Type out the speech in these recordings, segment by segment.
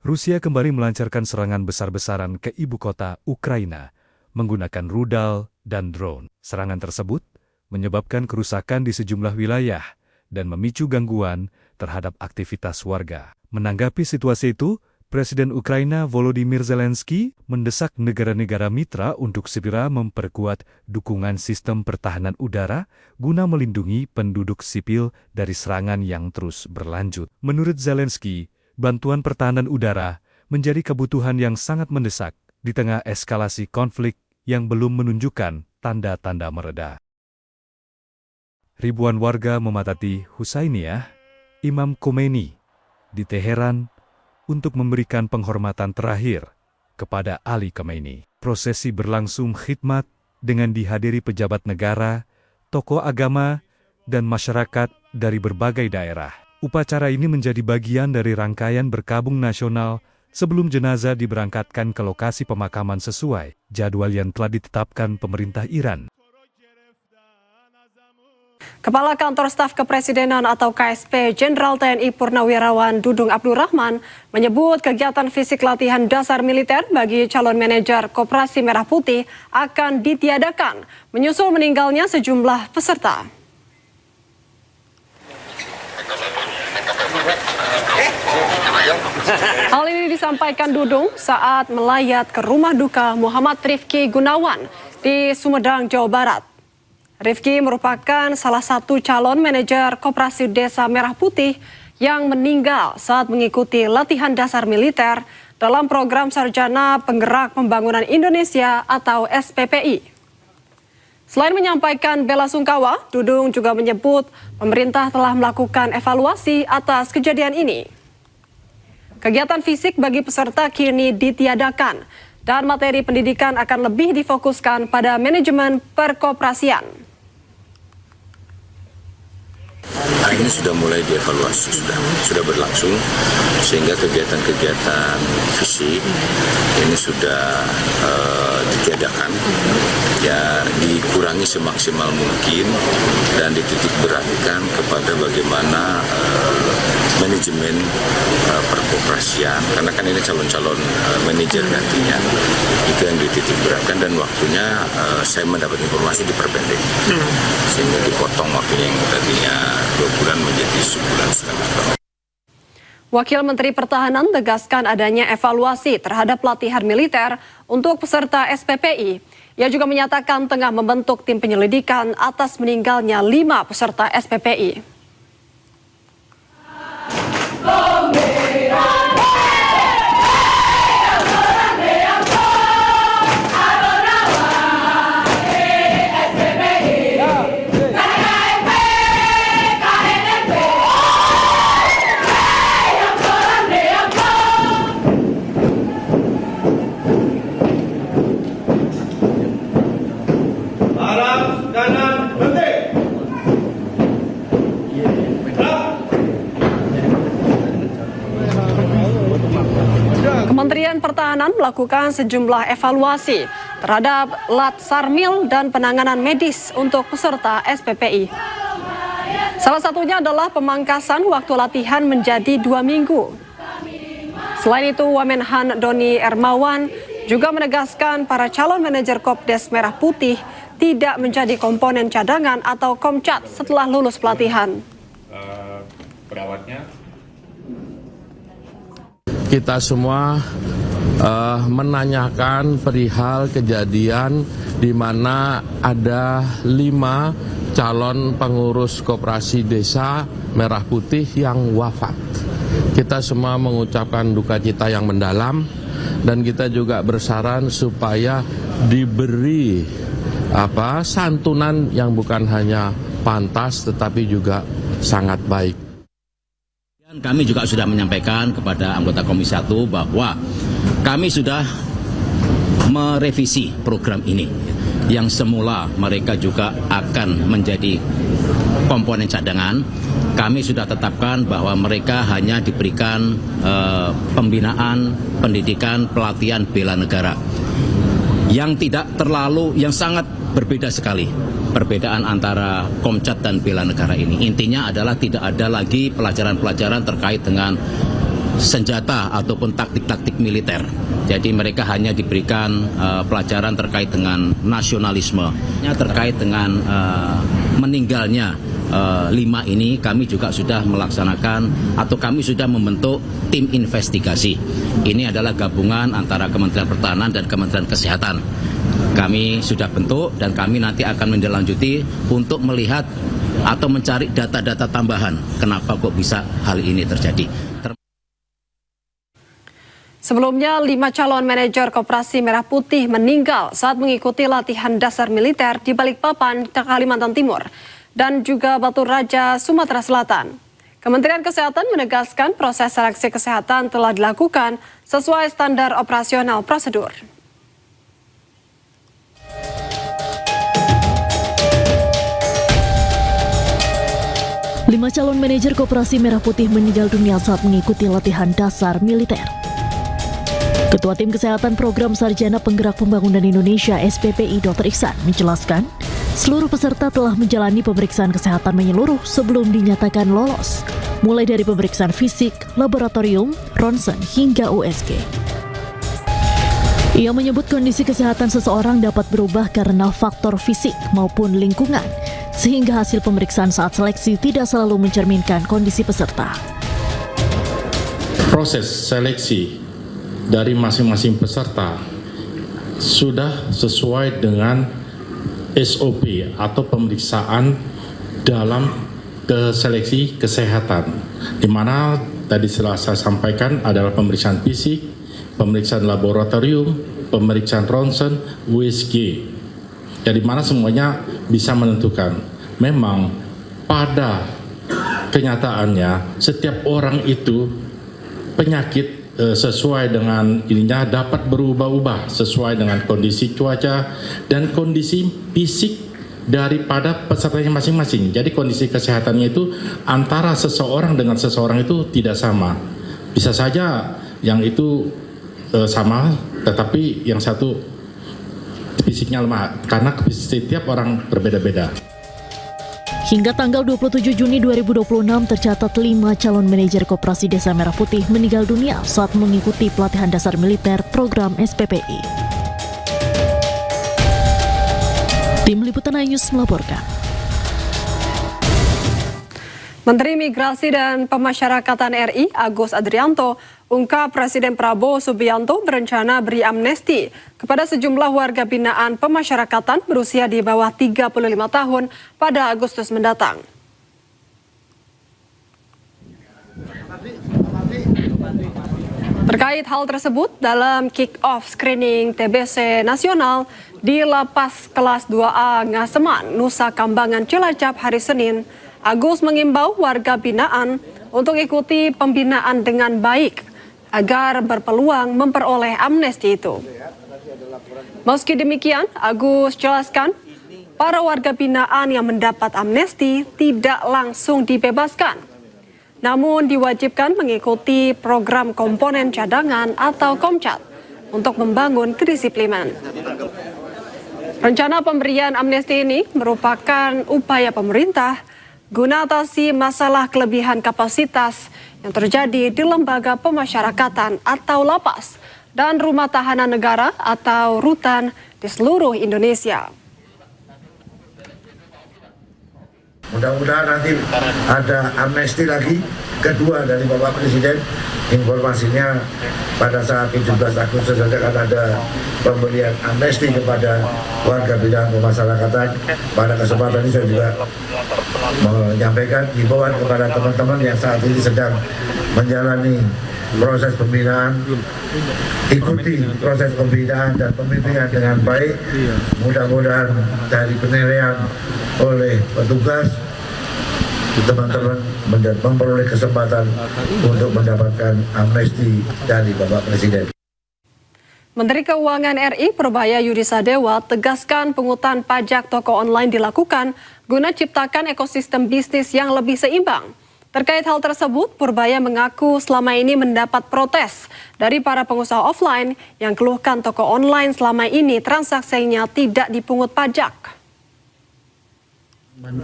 Rusia kembali melancarkan serangan besar-besaran ke ibu kota Ukraina menggunakan rudal dan drone. Serangan tersebut menyebabkan kerusakan di sejumlah wilayah dan memicu gangguan terhadap aktivitas warga. Menanggapi situasi itu, Presiden Ukraina Volodymyr Zelensky mendesak negara-negara mitra untuk segera memperkuat dukungan sistem pertahanan udara guna melindungi penduduk sipil dari serangan yang terus berlanjut. Menurut Zelensky, bantuan pertahanan udara menjadi kebutuhan yang sangat mendesak di tengah eskalasi konflik yang belum menunjukkan tanda-tanda mereda. Ribuan warga memadati Husainiyah Imam Khomeini di Teheran untuk memberikan penghormatan terakhir kepada Ali Khamenei. Prosesi berlangsung khidmat dengan dihadiri pejabat negara, tokoh agama, dan masyarakat dari berbagai daerah. Upacara ini menjadi bagian dari rangkaian berkabung nasional sebelum jenazah diberangkatkan ke lokasi pemakaman sesuai jadwal yang telah ditetapkan pemerintah Iran. Kepala Kantor Staf Kepresidenan atau KSP Jenderal TNI Purnawirawan Dudung Abdurrahman menyebut kegiatan fisik latihan dasar militer bagi calon manajer Koperasi Merah Putih akan ditiadakan, menyusul meninggalnya sejumlah peserta. Hal ini disampaikan Dudung saat melayat ke rumah duka Muhammad Rifki Gunawan di Sumedang, Jawa Barat. Rifki merupakan salah satu calon manajer Koperasi Desa Merah Putih yang meninggal saat mengikuti latihan dasar militer dalam program Sarjana Penggerak Pembangunan Indonesia atau SPPI. Selain menyampaikan bela sungkawa, Dudung juga menyebut pemerintah telah melakukan evaluasi atas kejadian ini. Kegiatan fisik bagi peserta kini ditiadakan dan materi pendidikan akan lebih difokuskan pada manajemen perkoperasian. Nah, ini sudah mulai dievaluasi, sudah berlangsung, sehingga kegiatan-kegiatan fisik ini sudah ditiadakan, ya dikurangi semaksimal mungkin dan dititik beratkan kepada bagaimana manajemen perkoperasian, karena kan ini calon-calon manajer nantinya, itu yang dititik beratkan dan waktunya saya mendapat informasi diperpendek, sehingga dipotong waktunya yang tadinya 2 bulan menjadi sebulan setengah tahun. Wakil Menteri Pertahanan tegaskan adanya evaluasi terhadap latihan militer untuk peserta SPPI. Ia juga menyatakan tengah membentuk tim penyelidikan atas meninggalnya 5 peserta SPPI. Kementerian Pertahanan melakukan sejumlah evaluasi terhadap Latsarmil dan penanganan medis untuk peserta SPPI. Salah satunya adalah pemangkasan waktu latihan menjadi 2 minggu. Selain itu, Wamenhan Doni Ermawan juga menegaskan para calon manajer Kopdes Merah Putih tidak menjadi komponen cadangan atau Komcat setelah lulus pelatihan. Kita semua menanyakan perihal kejadian di mana ada 5 calon pengurus Koperasi Desa Merah Putih yang wafat. Kita semua mengucapkan duka cita yang mendalam dan kita juga bersaran supaya diberi santunan yang bukan hanya pantas tetapi juga sangat baik. Kami juga sudah menyampaikan kepada anggota Komisi 1 bahwa kami sudah merevisi program ini yang semula mereka juga akan menjadi komponen cadangan. Kami sudah tetapkan bahwa mereka hanya diberikan pembinaan, pendidikan, pelatihan bela negara yang tidak terlalu, yang sangat berbeda sekali perbedaan antara Komcat dan bela negara ini. Intinya adalah tidak ada lagi pelajaran-pelajaran terkait dengan senjata ataupun taktik-taktik militer. Jadi mereka hanya diberikan pelajaran terkait dengan nasionalisme, terkait dengan meninggalnya 5 ini. Kami juga sudah melaksanakan atau kami sudah membentuk tim investigasi. Ini adalah gabungan antara Kementerian Pertahanan dan Kementerian Kesehatan. Kami sudah bentuk dan kami nanti akan menindaklanjuti untuk melihat atau mencari data-data tambahan kenapa kok bisa hal ini terjadi. Sebelumnya, 5 calon manajer Koperasi Merah Putih meninggal saat mengikuti latihan dasar militer di Balikpapan, Kalimantan Timur, dan juga Batu Raja, Sumatera Selatan. Kementerian Kesehatan menegaskan proses seleksi kesehatan telah dilakukan sesuai standar operasional prosedur. Lima calon manajer Koperasi Merah Putih meninggal dunia saat mengikuti latihan dasar militer. Ketua Tim Kesehatan Program Sarjana Penggerak Pembangunan Indonesia SPPI Dr. Iksan menjelaskan, seluruh peserta telah menjalani pemeriksaan kesehatan menyeluruh sebelum dinyatakan lolos, mulai dari pemeriksaan fisik, laboratorium, ronsen, hingga USG. Ia menyebut kondisi kesehatan seseorang dapat berubah karena faktor fisik maupun lingkungan, sehingga hasil pemeriksaan saat seleksi tidak selalu mencerminkan kondisi peserta. Proses seleksi dari masing-masing peserta sudah sesuai dengan SOP atau pemeriksaan dalam seleksi kesehatan, di mana tadi telah saya sampaikan adalah pemeriksaan fisik, pemeriksaan laboratorium, pemeriksaan ronsen, USG. Jadi mana semuanya bisa menentukan. Memang pada kenyataannya setiap orang itu penyakit sesuai dengan ininya dapat berubah-ubah sesuai dengan kondisi cuaca dan kondisi fisik daripada pesertanya masing-masing. Jadi kondisi kesehatannya itu antara seseorang dengan seseorang itu tidak sama. Bisa saja yang itu sama, tetapi yang satu fisiknya lemah karena setiap orang berbeda-beda. Hingga tanggal 27 Juni 2026 tercatat 5 calon manajer Koperasi Desa Merah Putih meninggal dunia saat mengikuti pelatihan dasar militer program SPPI. Tim Liputan iNews melaporkan. Menteri Migrasi dan Pemasyarakatan RI Agus Adrianto ungkap Presiden Prabowo Subianto berencana beri amnesti kepada sejumlah warga binaan pemasyarakatan berusia di bawah 35 tahun pada Agustus mendatang. Terkait hal tersebut, dalam kick-off screening TBC nasional di Lapas Kelas 2A Ngaseman, Nusa Kambangan, Cilacap hari Senin, Agus mengimbau warga binaan untuk ikuti pembinaan dengan baik agar berpeluang memperoleh amnesti itu. Meski demikian, Agus jelaskan para warga binaan yang mendapat amnesti tidak langsung dibebaskan, namun diwajibkan mengikuti program komponen cadangan atau Komcat untuk membangun kedisiplinan. Rencana pemberian amnesti ini merupakan upaya pemerintah guna atasi masalah kelebihan kapasitas yang terjadi di lembaga pemasyarakatan atau lapas dan rumah tahanan negara atau rutan di seluruh Indonesia. Mudah-mudahan nanti ada amnesti lagi kedua dari Bapak Presiden. Informasinya pada saat 17 Agustus akan ada pemberian amnesti kepada warga binaan pemasyarakatan. Pada kesempatan ini saya juga menyampaikan himbauan kepada teman-teman yang saat ini sedang menjalani proses pembinaan, ikuti proses pembinaan dan pembimbingan dengan baik. Mudah-mudahan dari penilaian oleh petugas teman-teman memperoleh kesempatan untuk mendapatkan amnesti dari Bapak Presiden. Menteri Keuangan RI Purbaya Yudi Sadewa tegaskan pungutan pajak toko online dilakukan guna ciptakan ekosistem bisnis yang lebih seimbang. Terkait hal tersebut, Purbaya mengaku selama ini mendapat protes dari para pengusaha offline yang keluhkan toko online selama ini transaksinya tidak dipungut pajak.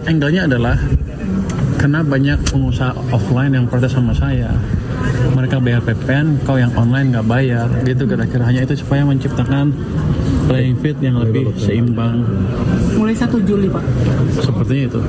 Angle-nya adalah karena banyak pengusaha offline yang protes sama saya. mereka bayar PPN, kau yang online nggak bayar, gitu kira-kira. Hanya itu supaya menciptakan playing field yang lebih seimbang. Mulai 1 Juli, Pak. Sepertinya itu.